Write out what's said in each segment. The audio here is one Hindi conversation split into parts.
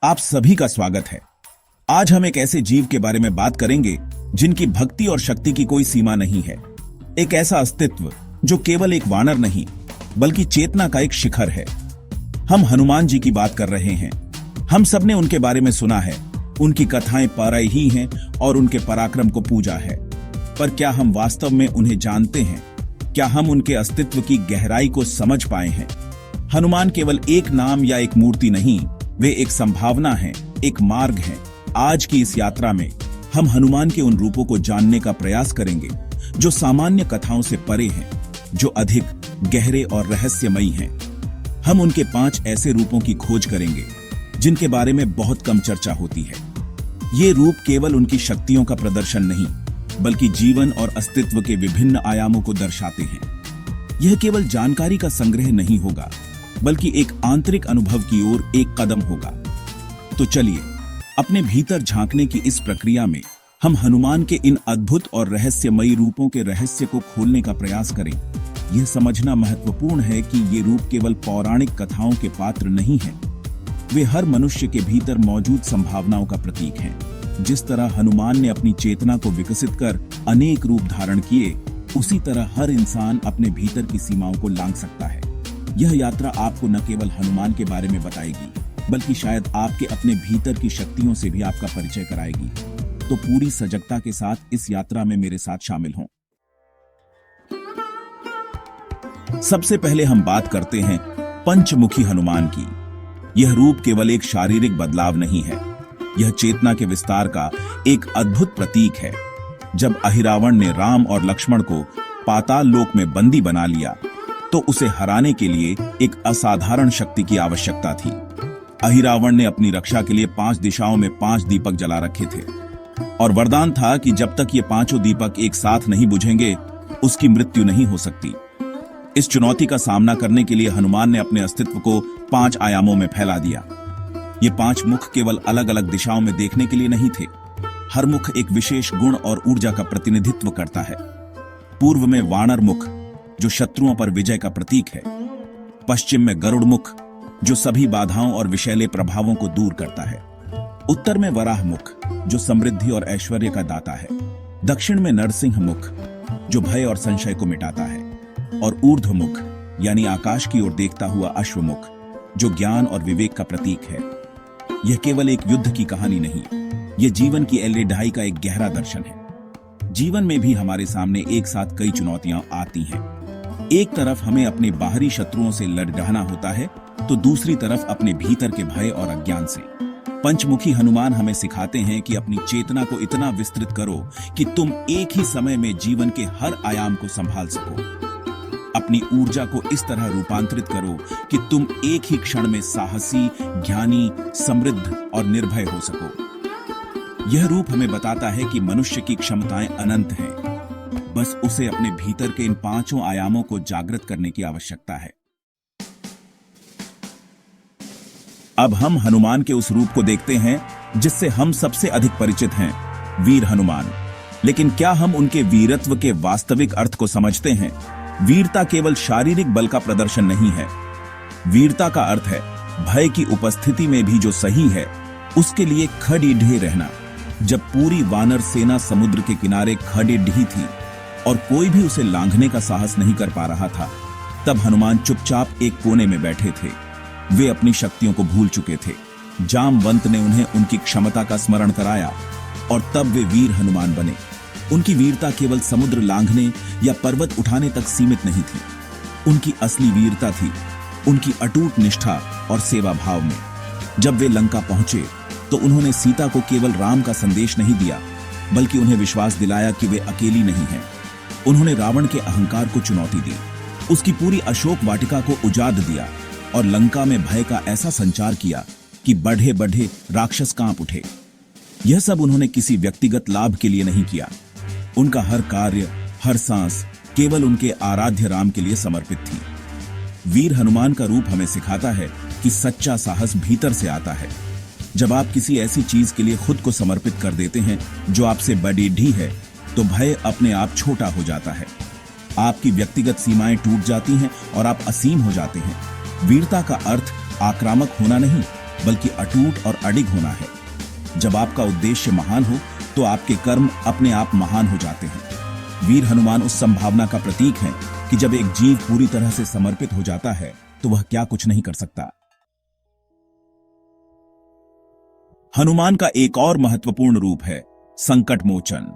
आप सभी का स्वागत है। आज हम एक ऐसे जीव के बारे में बात करेंगे जिनकी भक्ति और शक्ति की कोई सीमा नहीं है। एक ऐसा अस्तित्व जो केवल एक वानर नहीं बल्कि चेतना का एक शिखर है। हम हनुमान जी की बात कर रहे हैं। हम सबने उनके बारे में सुना है, उनकी कथाएं पढ़ी ही हैं और उनके पराक्रम को पूजा है। पर क्या हम वास्तव में उन्हें जानते हैं? क्या हम उनके अस्तित्व की गहराई को समझ पाए हैं? हनुमान केवल एक नाम या एक मूर्ति नहीं, वे एक संभावना है, एक मार्ग है। आज की इस यात्रा में हम हनुमान के उन रूपों को जानने का प्रयास करेंगे जो सामान्य कथाओं से परे हैं, जो अधिक गहरे और रहस्यमयी हैं। हम उनके 5 ऐसे रूपों की खोज करेंगे जिनके बारे में बहुत कम चर्चा होती है। ये रूप केवल उनकी शक्तियों का प्रदर्शन नहीं, बल्कि जीवन और अस्तित्व के विभिन्न आयामों को दर्शाते हैं। यह केवल जानकारी का संग्रह नहीं होगा, बल्कि एक आंतरिक अनुभव की ओर एक कदम होगा। तो चलिए, अपने भीतर झांकने की इस प्रक्रिया में हम हनुमान के इन अद्भुत और रहस्यमयी रूपों के रहस्य को खोलने का प्रयास करें। यह समझना महत्वपूर्ण है कि ये रूप केवल पौराणिक कथाओं के पात्र नहीं हैं। वे हर मनुष्य के भीतर मौजूद संभावनाओं का प्रतीक हैं। जिस तरह हनुमान ने अपनी चेतना को विकसित कर अनेक रूप धारण किए, उसी तरह हर इंसान अपने भीतर की सीमाओं को लांघ सकता है। यह यात्रा आपको न केवल हनुमान के बारे में बताएगी, बल्कि शायद आपके अपने भीतर की शक्तियों से भी आपका परिचय कराएगी। तो पूरी सजगता के साथ इस यात्रा में मेरे साथ शामिल हों। सबसे पहले हम बात करते हैं पंचमुखी हनुमान की। यह रूप केवल एक शारीरिक बदलाव नहीं है, यह चेतना के विस्तार का एक अद्भुत प्रतीक है। जब अहिरावण ने राम और लक्ष्मण को पाताल लोक में बंदी बना लिया, तो उसे हराने के लिए एक असाधारण शक्ति की आवश्यकता थी। अहिरावण ने अपनी रक्षा के लिए 5 दिशाओं में 5 दीपक जला रखे थे और वरदान था कि जब तक ये 5 दीपक एक साथ नहीं बुझेंगे, उसकी मृत्यु नहीं हो सकती। इस चुनौती का सामना करने के लिए हनुमान ने अपने अस्तित्व को 5 आयामों में फैला दिया। ये 5 मुख केवल अलग अलग दिशाओं में देखने के लिए नहीं थे। हर मुख एक विशेष गुण और ऊर्जा का प्रतिनिधित्व करता है। पूर्व में वानर मुख, जो शत्रुओं पर विजय का प्रतीक है। पश्चिम में गरुड़ मुख, जो सभी बाधाओं और विषैले प्रभावों को दूर करता है। उत्तर में वराह मुख, जो समृद्धि और ऐश्वर्य का दाता है। दक्षिण में नरसिंह मुख, जो भय और संशय को मिटाता है। और ऊर्ध्व मुख यानी आकाश की ओर देखता हुआ अश्वमुख, जो ज्ञान और विवेक का प्रतीक है। यह केवल एक युद्ध की कहानी नहीं, यह जीवन की एलरेढाई का एक गहरा दर्शन है। जीवन में भी हमारे सामने एक साथ कई चुनौतियां आती हैं। एक तरफ हमें अपने बाहरी शत्रुओं से लड़ना होता है, तो दूसरी तरफ अपने भीतर के भय और अज्ञान से। पंचमुखी हनुमान हमें सिखाते हैं कि अपनी चेतना को इतना विस्तृत करो कि तुम एक ही समय में जीवन के हर आयाम को संभाल सको। अपनी ऊर्जा को इस तरह रूपांतरित करो कि तुम एक ही क्षण में साहसी, ज्ञानी, समृद्ध और निर्भय हो सको। यह रूप हमें बताता है कि मनुष्य की क्षमताएं अनंत हैं, बस उसे अपने भीतर के इन 5 आयामों को जागृत करने की आवश्यकता है। अब हम हनुमान के उस रूप को देखते हैं जिससे हम सबसे अधिक परिचित हैं, वीर हनुमान। लेकिन क्या हम उनके वीरत्व के वास्तविक अर्थ को समझते हैं? वीरता केवल शारीरिक बल का प्रदर्शन नहीं है। वीरता का अर्थ है भय की उपस्थिति में भी जो सही है उसके लिए खड़े रहना। जब पूरी वानर सेना समुद्र के किनारे खड़े थी और कोई भी उसे लांघने का साहस नहीं कर पा रहा था, तब हनुमान चुपचाप एक कोने में बैठे थे। वे अपनी शक्तियों को भूल चुके थे। जामवंत ने उन्हें उनकी क्षमता का स्मरण कराया और तब वे वीर हनुमान बने। उनकी वीरता केवल समुद्र लांघने या पर्वत उठाने तक सीमित नहीं थी। उनकी असली वीरता थी उनकी अटूट निष्ठा और सेवा भाव में। जब वे लंका पहुंचे तो उन्होंने सीता को केवल राम का संदेश नहीं दिया, बल्कि उन्हें विश्वास दिलाया कि वे अकेली नहीं हैं। उन्होंने रावण के अहंकार को चुनौती दी, उसकी पूरी अशोक वाटिका को उजाड़ दिया और लंका में भय का ऐसा संचार किया कि बढ़े बढ़े राक्षस कांप उठे। यह सब उन्होंने किसी व्यक्तिगत लाभ के लिए नहीं किया। उनका हर कार्य, हर सांस केवल उनके आराध्य राम के लिए समर्पित थी। वीर हनुमान का रूप हमें सिखाता है कि सच्चा साहस भीतर से आता है। जब आप किसी ऐसी चीज के लिए खुद को समर्पित कर देते हैं जो आपसे बड़ी है, तो भय अपने आप छोटा हो जाता है। आपकी व्यक्तिगत सीमाएं टूट जाती हैं और आप असीम हो जाते हैं। वीरता का अर्थ आक्रामक होना नहीं, बल्कि अटूट और अडिग होना है। जब आपका उद्देश्य महान हो तो आपके कर्म अपने आप महान हो जाते हैं। वीर हनुमान उस संभावना का प्रतीक है कि जब एक जीव पूरी तरह से समर्पित हो जाता है तो वह क्या कुछ नहीं कर सकता। हनुमान का एक और महत्वपूर्ण रूप है संकट मोचन।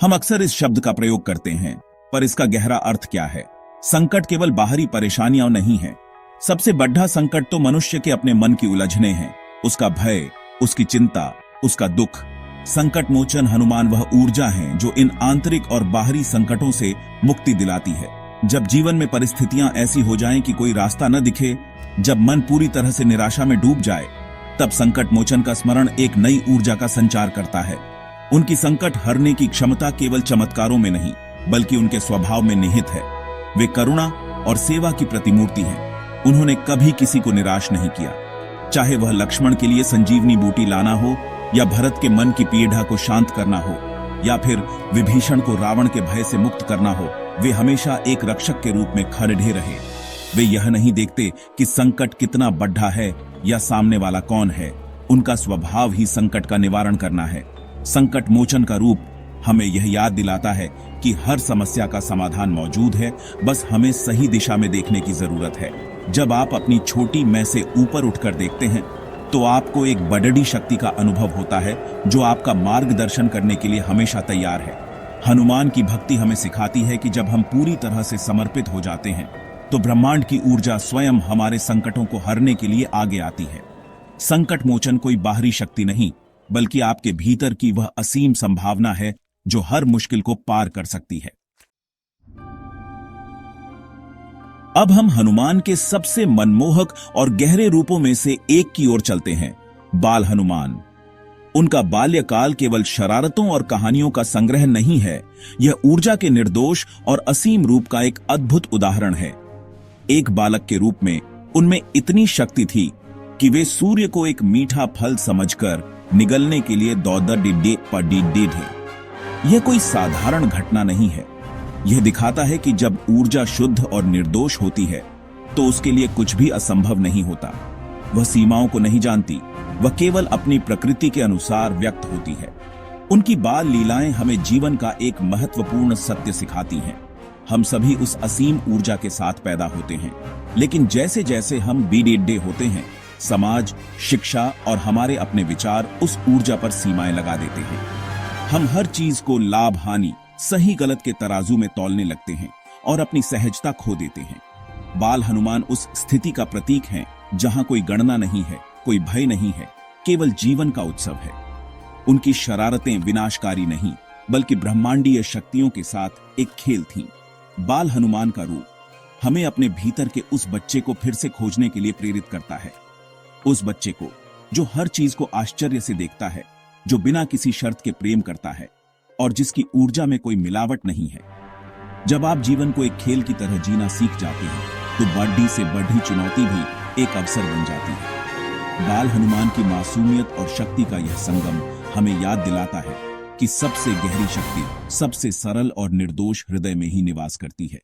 हम अक्सर इस शब्द का प्रयोग करते हैं, पर इसका गहरा अर्थ क्या है? संकट केवल बाहरी परेशानियां नहीं है। सबसे बड़ा संकट तो मनुष्य के अपने मन की उलझने हैं, उसका भय, उसकी चिंता, उसका दुख। संकट मोचन हनुमान वह ऊर्जा है जो इन आंतरिक और बाहरी संकटों से मुक्ति दिलाती है। जब जीवन में परिस्थितियां ऐसी हो जाएं कि कोई रास्ता न दिखे, जब मन पूरी तरह से निराशा में डूब जाए, तब संकट मोचन का स्मरण एक नई ऊर्जा का संचार करता है। उनकी संकट हरने की क्षमता केवल चमत्कारों में नहीं, बल्कि उनके स्वभाव में निहित है। वे करुणा और सेवा की प्रतिमूर्ति हैं। उन्होंने कभी किसी को निराश नहीं किया, चाहे वह लक्ष्मण के लिए संजीवनी बूटी लाना हो, या भरत के मन की पीड़ा को शांत करना हो, या फिर विभीषण को रावण के भय से मुक्त करना हो। वे हमेशा एक रक्षक के रूप में खड़े रहे। वे यह नहीं देखते कि संकट कितना बड़ा है या सामने वाला कौन है। उनका स्वभाव ही संकट का निवारण करना है। संकट मोचन का रूप हमें यह याद दिलाता है कि हर समस्या का समाधान मौजूद है, बस हमें सही दिशा में देखने की जरूरत है। जब आप अपनी छोटी मैं से ऊपर उठकर देखते हैं तो आपको एक बड़ी शक्ति का अनुभव होता है जो आपका मार्गदर्शन करने के लिए हमेशा तैयार है। हनुमान की भक्ति हमें सिखाती है कि जब हम पूरी तरह से समर्पित हो जाते हैं तो ब्रह्मांड की ऊर्जा स्वयं हमारे संकटों को हरने के लिए आगे आती है। संकट मोचन कोई बाहरी शक्ति नहीं, बल्कि आपके भीतर की वह असीम संभावना है जो हर मुश्किल को पार कर सकती है। अब हम हनुमान के सबसे मनमोहक और गहरे रूपों में से एक की ओर चलते हैं, बाल हनुमान। उनका बाल्यकाल केवल शरारतों और कहानियों का संग्रह नहीं है, यह ऊर्जा के निर्दोष और असीम रूप का एक अद्भुत उदाहरण है। एक बालक के रूप में उनमें इतनी शक्ति थी कि वे सूर्य को एक मीठा फल समझकर निगलने के लिए दौड़े थे। यह कोई साधारण घटना नहीं है। यह दिखाता है कि जब ऊर्जा शुद्ध और निर्दोष होती है तो उसके लिए कुछ भी असंभव नहीं होता। वह सीमाओं को नहीं जानती, वह केवल अपनी प्रकृति के अनुसार व्यक्त होती है। उनकी बाल लीलाएं हमें जीवन का एक महत्वपूर्ण सत्य सिखाती हैं। हम सभी उस असीम ऊर्जा के साथ पैदा होते हैं, लेकिन जैसे जैसे हम बीड़े होते हैं, समाज, शिक्षा और हमारे अपने विचार उस ऊर्जा पर सीमाएं लगा देते हैं। हम हर चीज को लाभ हानि, सही गलत के तराजू में तौलने लगते हैं और अपनी सहजता खो देते हैं। बाल हनुमान उस स्थिति का प्रतीक हैं जहां कोई गणना नहीं है, कोई भय नहीं है, केवल जीवन का उत्सव है। उनकी शरारतें विनाशकारी नहीं, बल्कि ब्रह्मांडीय शक्तियों के साथ एक खेल थीं। बाल हनुमान का रूप हमें अपने भीतर के उस बच्चे को फिर से खोजने के लिए प्रेरित करता है। उस बच्चे को जो हर चीज को आश्चर्य से देखता है, जो बिना किसी शर्त के प्रेम करता है और जिसकी ऊर्जा में कोई मिलावट नहीं है। जब आप जीवन को एक खेल की तरह जीना सीख जाते हैं तो बड़ी से बड़ी चुनौती भी एक अवसर बन जाती है। बाल हनुमान की मासूमियत और शक्ति का यह संगम हमें याद दिलाता है कि सबसे गहरी शक्ति सबसे सरल और निर्दोष हृदय में ही निवास करती है।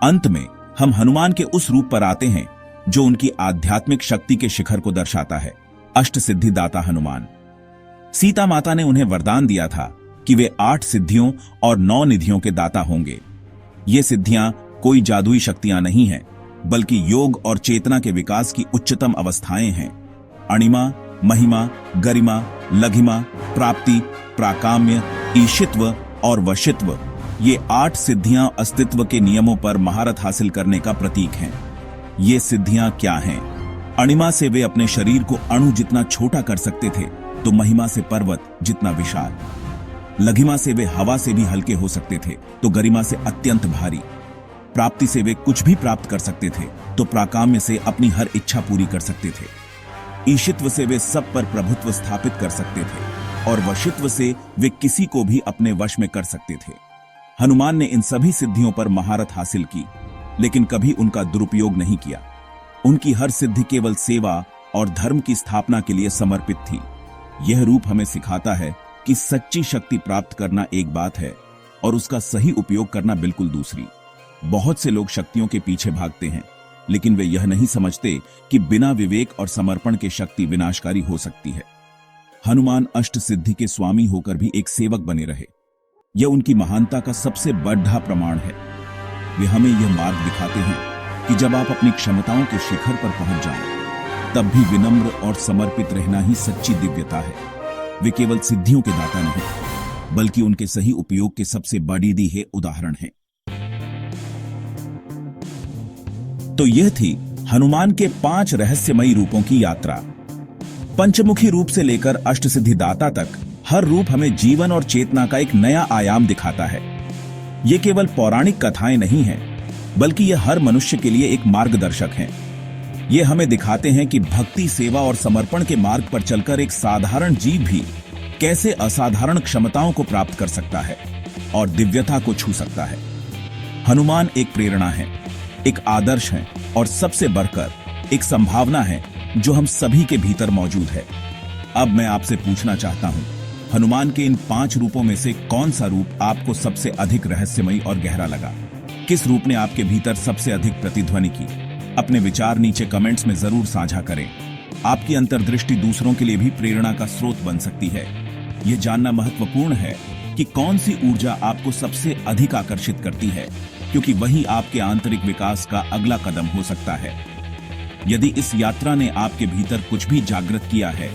अंत में हम हनुमान के उस रूप पर आते हैं जो उनकी आध्यात्मिक शक्ति के शिखर को दर्शाता है, अष्ट सिद्धिदाता हनुमान। सीता माता ने उन्हें वरदान दिया था कि वे 8 सिद्धियों और 9 निधियों के दाता होंगे। ये सिद्धियां कोई जादुई शक्तियां नहीं हैं, बल्कि योग और चेतना के विकास की उच्चतम अवस्थाएं हैं। अणिमा, महिमा, गरिमा, लघिमा, प्राप्ति, प्राकाम्य, ईशित्व और वशित्व, ये 8 सिद्धियां अस्तित्व के नियमों पर महारत हासिल करने का प्रतीक हैं। ये सिद्धियां क्या हैं? अणिमा से वे अपने शरीर को अणु जितना छोटा कर सकते थे, तो महिमा से पर्वत जितना विशाल। लघिमा से वे हवा से भी हल्के हो सकते थे, तो गरिमा से अत्यंत भारी। प्राप्ति से वे कुछ भी प्राप्त कर सकते थे, तो प्राकाम्य से अपनी हर इच्छा पूरी कर सकते थे। ईशित्व से वे सब पर प्रभुत्व स्थापित कर सकते थे, और वशित्व से वे किसी को भी अपने वश में कर सकते थे। हनुमान ने इन सभी सिद्धियों पर महारत हासिल की, लेकिन कभी उनका दुरुपयोग नहीं किया। उनकी हर सिद्धि केवल सेवा और धर्म की स्थापना के लिए समर्पित थी। यह रूप हमें सिखाता है कि सच्ची शक्ति प्राप्त करना एक बात है और उसका सही उपयोग करना बिल्कुल दूसरी। बहुत से लोग शक्तियों के पीछे भागते हैं, लेकिन वे यह नहीं समझते कि बिना विवेक और समर्पण के शक्ति विनाशकारी हो सकती है। हनुमान अष्ट सिद्धि के स्वामी होकर भी एक सेवक बने रहे। यह उनकी महानता का सबसे बड़ा प्रमाण है। वे हमें यह मार्ग दिखाते हैं कि जब आप अपनी क्षमताओं के शिखर पर पहुंच जाएं, तब भी विनम्र और समर्पित रहना ही सच्ची दिव्यता है। वे केवल सिद्धियों के दाता नहीं, बल्कि उनके सही उपयोग के सबसे बड़ी दी है उदाहरण है। तो यह थी हनुमान के 5 रहस्यमयी रूपों की यात्रा। पंचमुखी रूप से लेकर अष्टसिद्धि दाता तक हर रूप हमें जीवन और चेतना का एक नया आयाम दिखाता है। ये केवल पौराणिक कथाएं नहीं हैं, बल्कि ये हर मनुष्य के लिए एक मार्गदर्शक हैं। ये हमें दिखाते हैं कि भक्ति, सेवा और समर्पण के मार्ग पर चलकर एक साधारण जीव भी कैसे असाधारण क्षमताओं को प्राप्त कर सकता है और दिव्यता को छू सकता है। हनुमान एक प्रेरणा है, एक आदर्श है और सबसे बढ़कर एक संभावना है जो हम सभी के भीतर मौजूद है। अब मैं आपसे पूछना चाहता हूं, हनुमान के इन 5 रूपों में से कौन सा रूप आपको सबसे अधिक रहस्यमयी और गहरा लगा? किस रूप ने आपके भीतर सबसे अधिक प्रतिध्वनि की? अपने विचार नीचे कमेंट्स में जरूर साझा करें। आपकी अंतर्दृष्टि दूसरों के लिए भी प्रेरणा का स्रोत बन सकती है। यह जानना महत्वपूर्ण है कि कौन सी ऊर्जा आपको सबसे अधिक आकर्षित करती है, क्योंकि वही आपके आंतरिक विकास का अगला कदम हो सकता है। यदि इस यात्रा ने आपके भीतर कुछ भी जागृत किया है,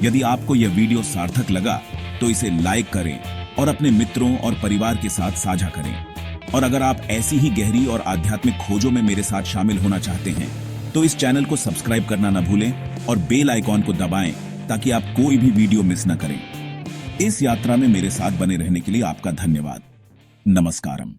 यदि आपको यह वीडियो सार्थक लगा, तो इसे लाइक करें और अपने मित्रों और परिवार के साथ साझा करें। और अगर आप ऐसी ही गहरी और आध्यात्मिक खोजों में मेरे साथ शामिल होना चाहते हैं, तो इस चैनल को सब्सक्राइब करना न भूलें और बेल आइकॉन को दबाएं ताकि आप कोई भी वीडियो मिस न करें। इस यात्रा में मेरे साथ बने रहने के लिए आपका धन्यवाद। नमस्कारम।